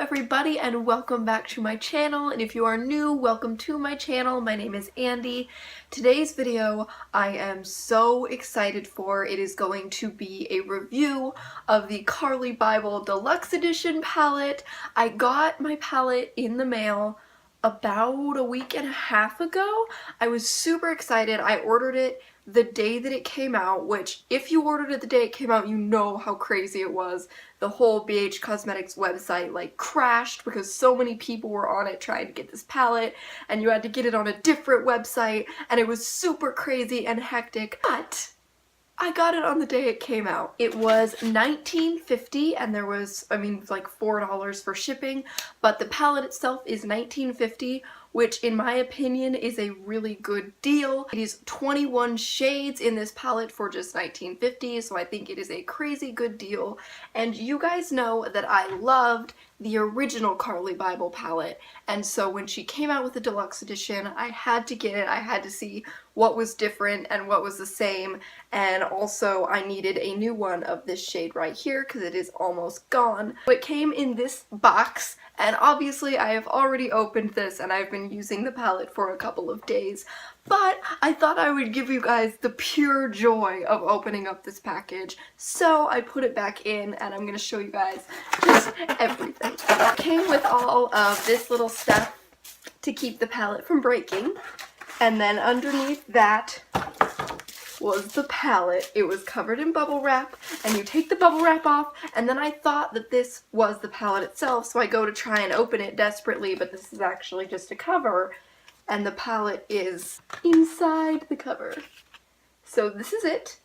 everybody and welcome back to my channel, and if you are new, welcome to my channel. My name is Andy. Today's video I am so excited for. It is going to be a review of the CARLI BYBEL Deluxe Edition palette. I got my palette in the mail about a week and a half ago. I was super excited. I ordered it the day that it came out, which if you ordered it the day it came out, you know how crazy it was. The whole BH Cosmetics website like crashed because so many people were on it trying to get this palette, and you had to get it on a different website, and it was super crazy and hectic. But I got it on the day it came out. It was $19.50 and there was, like $4 for shipping, but the palette itself is $19.50, which in my opinion is a really good deal. It is 21 shades in this palette for just $19.50, so I think it is a crazy good deal. And you guys know that I loved the original CARLI BYBEL palette, and so when she came out with the deluxe edition, I had to get it. I had to see what was different and what was the same, and also I needed a new one of this shade right here because it is almost gone. It came in this box, and obviously I have already opened this and I've been using the palette for a couple of days, but I thought I would give you guys the pure joy of opening up this package, so I put it back in and I'm going to show you guys just everything. It came with all of this little stuff to keep the palette from breaking, and then underneath that was the palette. It was covered in bubble wrap, and you take the bubble wrap off, and then I thought that this was the palette itself, so I go to try and open it desperately, but this is actually just a cover, and the palette is inside the cover. So this is it.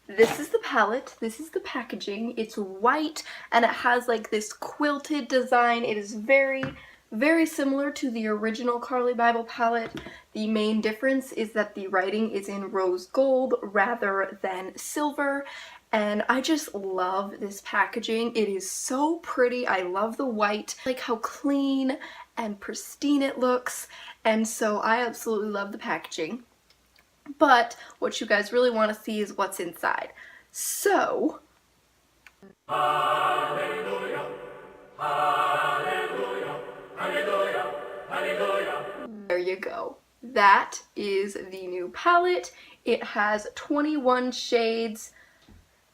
This is the palette, this is the packaging. It's white and it has like this quilted design. It is very, very similar to the original CARLI BYBEL palette. The main difference is that the writing is in rose gold rather than silver, and I just love this packaging. It is so pretty. I love the white, like how clean and pristine it looks, and so I absolutely love the packaging. But what you guys really want to see is what's inside. So, hallelujah, hallelujah, hallelujah, hallelujah. There you go. That is the new palette. It has 21 shades,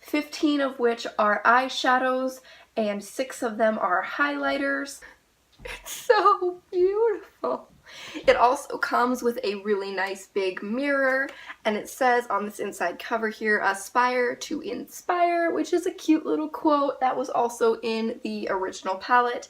15 of which are eyeshadows, and 6 of them are highlighters. It's so beautiful. It also comes with a really nice big mirror, and it says on this inside cover here, "Aspire to inspire," which is a cute little quote that was also in the original palette.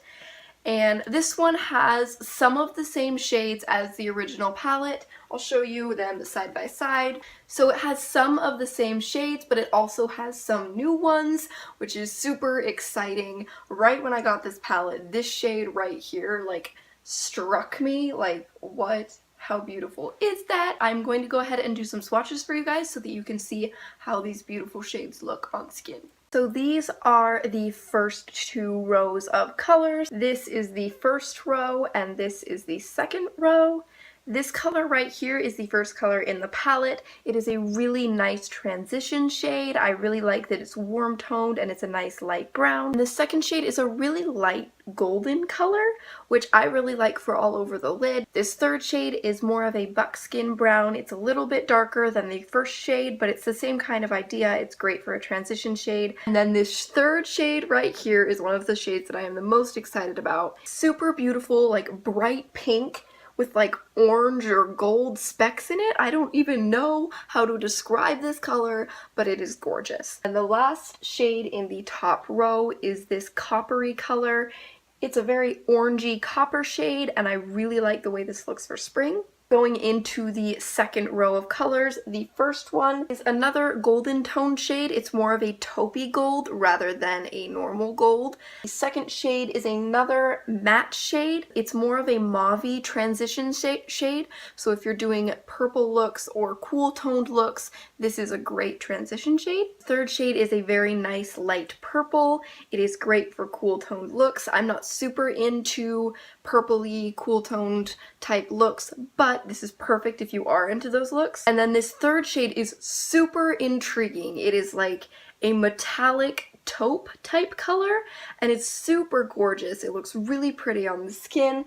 And this one has some of the same shades as the original palette. I'll show you them side by side. So it has some of the same shades, but it also has some new ones, which is super exciting. Right when I got this palette, this shade right here, like, struck me. Like, what? How beautiful is that? I'm going to go ahead and do some swatches for you guys so that you can see how these beautiful shades look on skin. So these are the first 2 rows of colors. This is the first row and this is the second row. This color right here is the first color in the palette. It is a really nice transition shade. I really like that it's warm toned and it's a nice light brown. And the second shade is a really light golden color, which I really like for all over the lid. This third shade is more of a buckskin brown. It's a little bit darker than the first shade, but it's the same kind of idea. It's great for a transition shade. And then this third shade right here is one of the shades that I am the most excited about. Super beautiful, like bright pink with like orange or gold specks in it. I don't even know how to describe this color, but it is gorgeous. And the last shade in the top row is this coppery color. It's a very orangey copper shade, and I really like the way this looks for spring. Going into the second row of colors, the first one is another golden tone shade. It's more of a taupey gold rather than a normal gold. The second shade is another matte shade. It's more of a mauve-y transition shade, so if you're doing purple looks or cool toned looks, this is a great transition shade. Third shade is a very nice light purple. It is great for cool toned looks. I'm not super into purpley, cool toned type looks, but this is perfect if you are into those looks. And then this third shade is super intriguing. It is like a metallic taupe type color, and it's super gorgeous. It looks really pretty on the skin,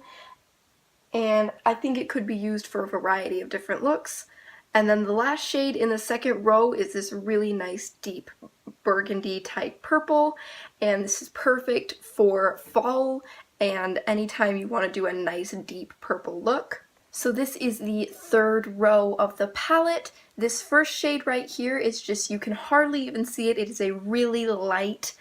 and I think it could be used for a variety of different looks. And then the last shade in the second row is this really nice deep burgundy type purple, and this is perfect for fall and anytime you want to do a nice deep purple look. So this is the third row of the palette. This first shade right here is just, you can hardly even see it. It is a really light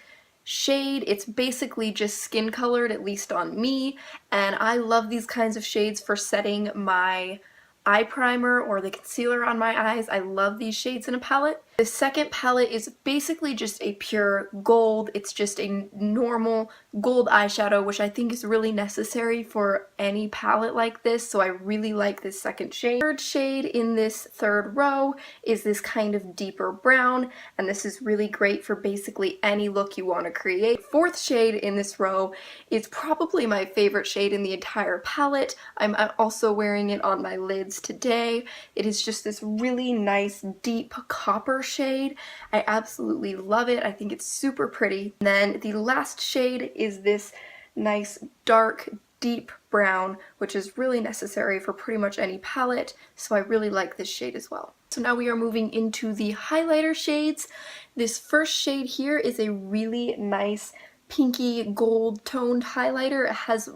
shade. It's basically just skin colored, at least on me, and I love these kinds of shades for setting my eye primer or the concealer on my eyes. I love these shades in a palette. The second palette is basically just a pure gold. It's just a normal gold eyeshadow, which I think is really necessary for any palette like this, so I really like this second shade. Third shade in this third row is this kind of deeper brown, and this is really great for basically any look you want to create. Fourth shade in this row is probably my favorite shade in the entire palette. I'm also wearing it on my lids today. It is just this really nice deep copper shade. I absolutely love it. I think it's super pretty. And then the last shade is this nice dark deep brown, which is really necessary for pretty much any palette, so I really like this shade as well. So now we are moving into the highlighter shades. This first shade here is a really nice pinky gold toned highlighter. It has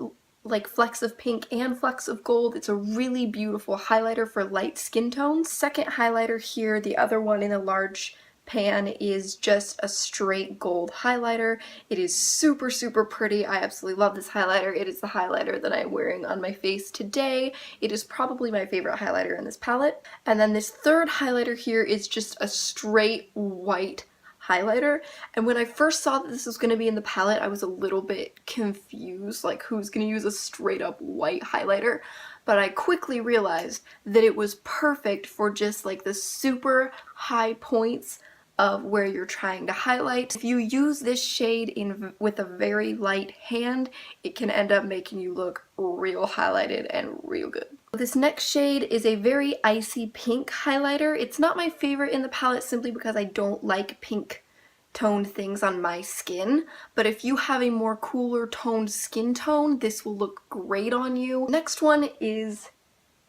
like flecks of pink and flecks of gold. It's a really beautiful highlighter for light skin tones. Second highlighter here, the other one in a large pan, is just a straight gold highlighter. It is super, super pretty. I absolutely love this highlighter. It is the highlighter that I'm wearing on my face today. It is probably my favorite highlighter in this palette. And then this third highlighter here is just a straight white highlighter, and when I first saw that this was going to be in the palette, I was a little bit confused, like who's going to use a straight up white highlighter, but I quickly realized that it was perfect for just like the super high points of where you're trying to highlight. If you use this shade with a very light hand, it can end up making you look real highlighted and real good. This next shade is a very icy pink highlighter. It's not my favorite in the palette simply because I don't like pink toned things on my skin, but if you have a more cooler toned skin tone, this will look great on you. Next one is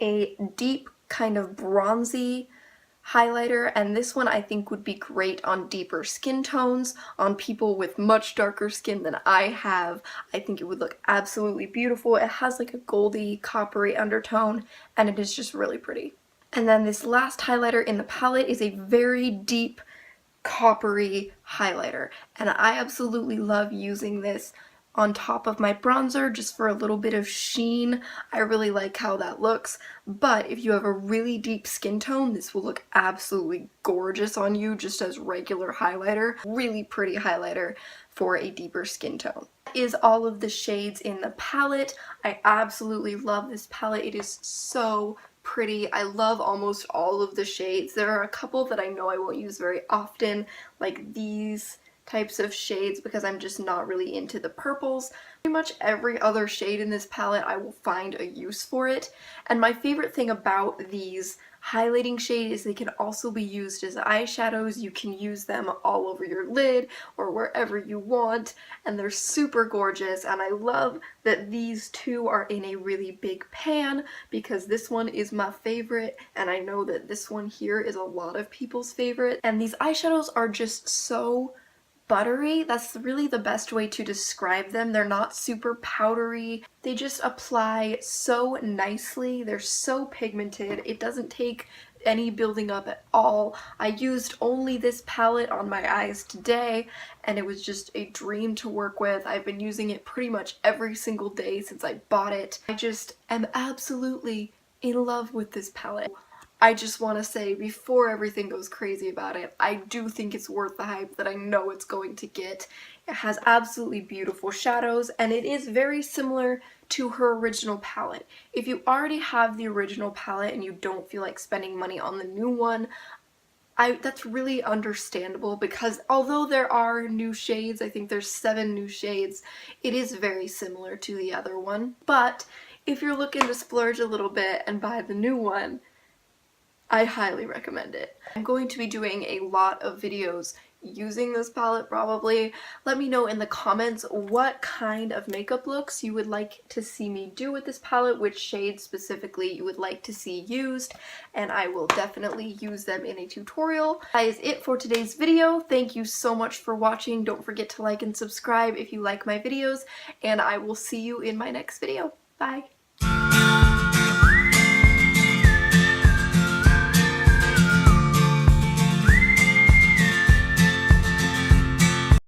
a deep kind of bronzy highlighter, and this one I think would be great on deeper skin tones, on people with much darker skin than I have. I think it would look absolutely beautiful. It has like a goldy, coppery undertone, and it is just really pretty. And then this last highlighter in the palette is a very deep, coppery highlighter, and I absolutely love using this on top of my bronzer just for a little bit of sheen. I really like how that looks, but if you have a really deep skin tone, this will look absolutely gorgeous on you just as regular highlighter. Really pretty highlighter for a deeper skin tone. That is all of the shades in the palette. I absolutely love this palette. It is so pretty. I love almost all of the shades. There are a couple that I know I won't use very often, like these types of shades, because I'm just not really into the purples. Pretty much every other shade in this palette I will find a use for it, and my favorite thing about these highlighting shades is they can also be used as eyeshadows. You can use them all over your lid or wherever you want, and they're super gorgeous, and I love that these two are in a really big pan because this one is my favorite, and I know that this one here is a lot of people's favorite, and these eyeshadows are just so buttery. That's really the best way to describe them. They're not super powdery. They just apply so nicely. They're so pigmented. It doesn't take any building up at all. I used only this palette on my eyes today, and it was just a dream to work with. I've been using it pretty much every single day since I bought it. I just am absolutely in love with this palette. I just want to say, before everything goes crazy about it, I do think it's worth the hype that I know it's going to get. It has absolutely beautiful shadows, and it is very similar to her original palette. If you already have the original palette and you don't feel like spending money on the new one, that's really understandable, because although there are new shades, I think there's 7 new shades, it is very similar to the other one. But if you're looking to splurge a little bit and buy the new one, I highly recommend it. I'm going to be doing a lot of videos using this palette probably. Let me know in the comments what kind of makeup looks you would like to see me do with this palette, which shades specifically you would like to see used, and I will definitely use them in a tutorial. That is it for today's video. Thank you so much for watching. Don't forget to like and subscribe if you like my videos, and I will see you in my next video. Bye!